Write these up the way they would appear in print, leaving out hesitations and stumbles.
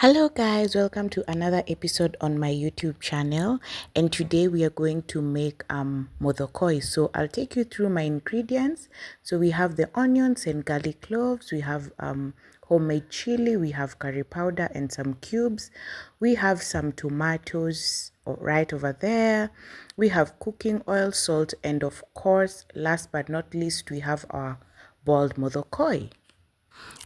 Hello guys, welcome to another episode on my YouTube channel, and today we are going to make muthokoi. So I'll take you through my ingredients. So we have the onions and garlic cloves, we have homemade chili, we have curry powder and some cubes, we have some tomatoes right over there, we have cooking oil, salt, and of course, last but not least, we have our boiled muthokoi.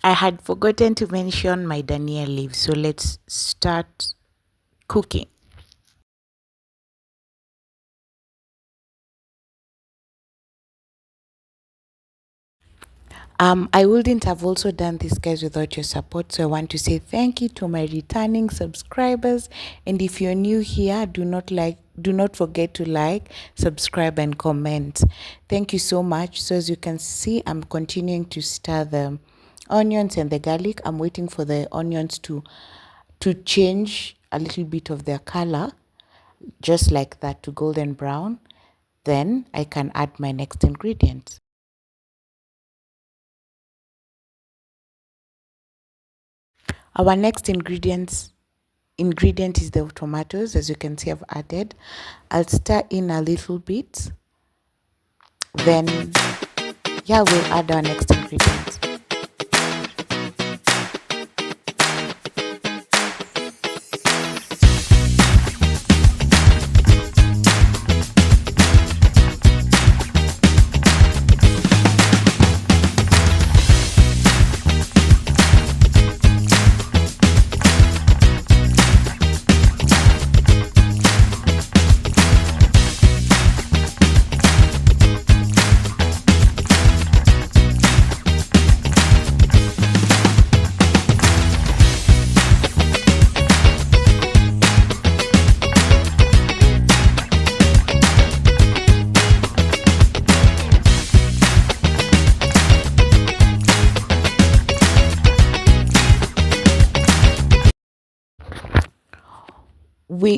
I had forgotten to mention my Dhania leaves, so let's start cooking. I wouldn't have also done this, guys, without your support. So I want to say thank you to my returning subscribers. And if you're new here, do not forget to like, subscribe, and comment. Thank you so much. So as you can see, I'm continuing to stir the onions and the garlic. I'm waiting for the onions to change a little bit of their color, just like that, to golden brown. Then I can add my next ingredients. Our next ingredient is the tomatoes. As you can see, I've added. I'll stir in a little bit. Then, yeah, we'll add our next ingredients.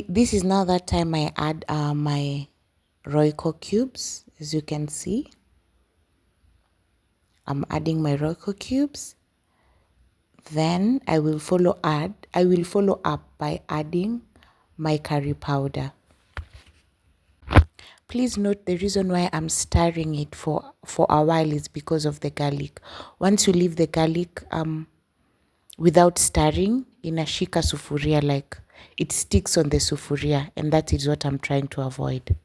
This is now that time I add my royco cubes. As you can see, I'm adding my royco cubes. Then I will follow up by adding my curry powder. Please note the reason why I'm stirring it for a while is because of the garlic. Once you leave the garlic without stirring, inashika sufuria, like it sticks on the sufuria, and that is what I'm trying to avoid.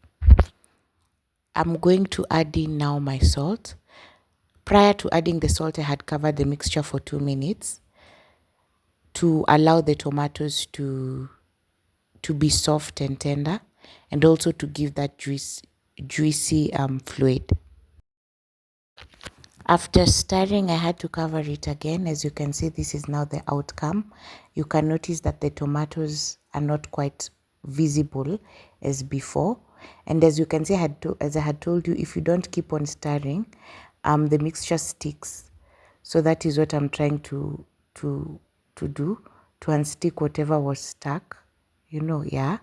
I'm going to add in now my salt. Prior to adding the salt, I had covered the mixture for 2 minutes to allow the tomatoes to be soft and tender, and also to give that juicy fluid. After stirring, I had to cover it again. As you can see, this is now the outcome. You can notice that the tomatoes are not quite visible as before. And as you can see, as I had told you, if you don't keep on stirring, the mixture sticks. So that is what I'm trying to do, to unstick whatever was stuck. Yeah.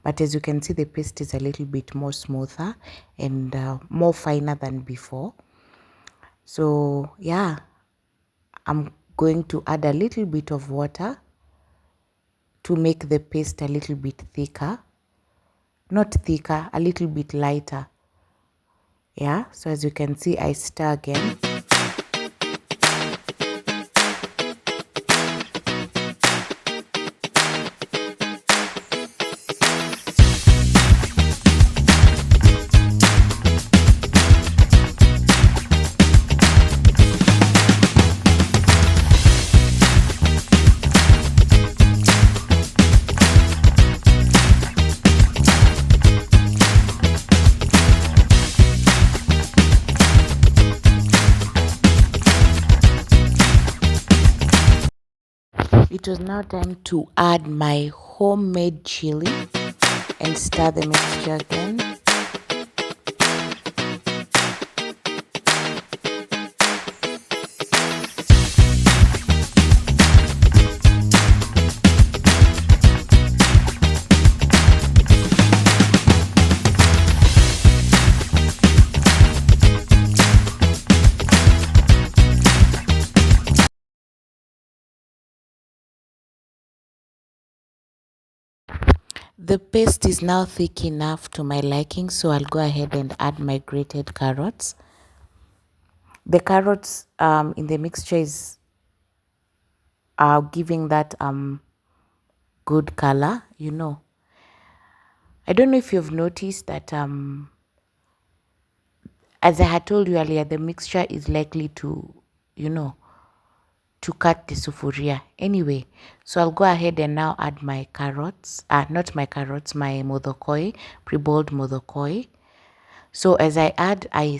But as you can see, the paste is a little bit more smoother and more finer than before. So yeah, I'm going to add a little bit of water to make the paste a little bit thicker. Not thicker, a little bit lighter. Yeah, so as you can see, I stir again. It was now time to add my homemade chili and stir the mixture again. The paste is now thick enough to my liking, so I'll go ahead and add my grated carrots. The carrots in the mixture is giving that good color, you know. I don't know if you've noticed that as I had told you earlier, the mixture is likely to, you know, to cut the sufuria. Anyway, so I'll go ahead and now add my carrots, not my carrots, my muthokoi, pre-boiled muthokoi. So as I add, I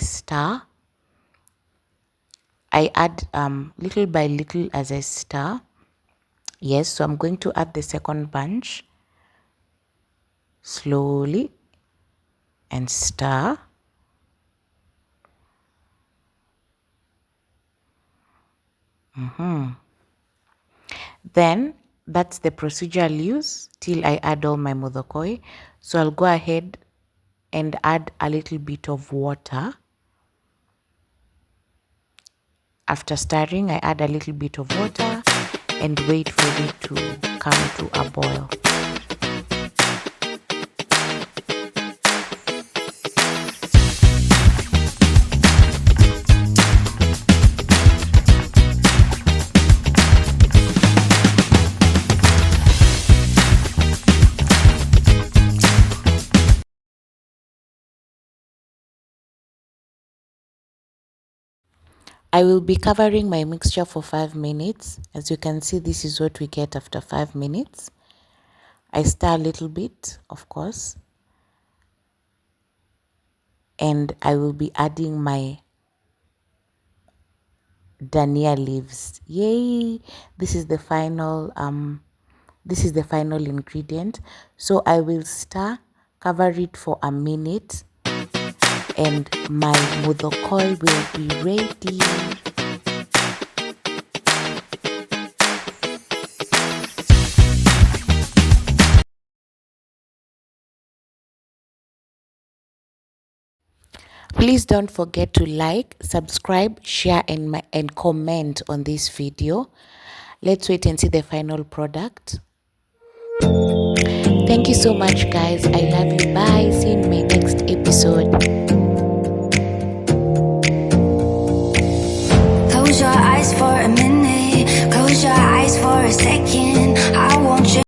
add little by little as I stir. Yes, so I'm going to add the second bunch slowly and stir. Then that's the procedure I'll use till I add all my muthokoi. So I'll go ahead and add a little bit of water. After stirring, I add a little bit of water and wait for it to come to a boil. I will be covering my mixture for 5 minutes. As you can see, this is what we get after 5 minutes. I stir a little bit, of course. And I will be adding my Dhania leaves. Yay! This is the final ingredient. So I will stir, cover it for a minute, and my muthokoi will be ready. Please don't forget to like, subscribe, share, and comment on this video. Let's wait and see the final product. Thank you so much, guys. I love you. Bye. See you in my next episode. Close your eyes for a minute. Close your eyes for a second. I want you.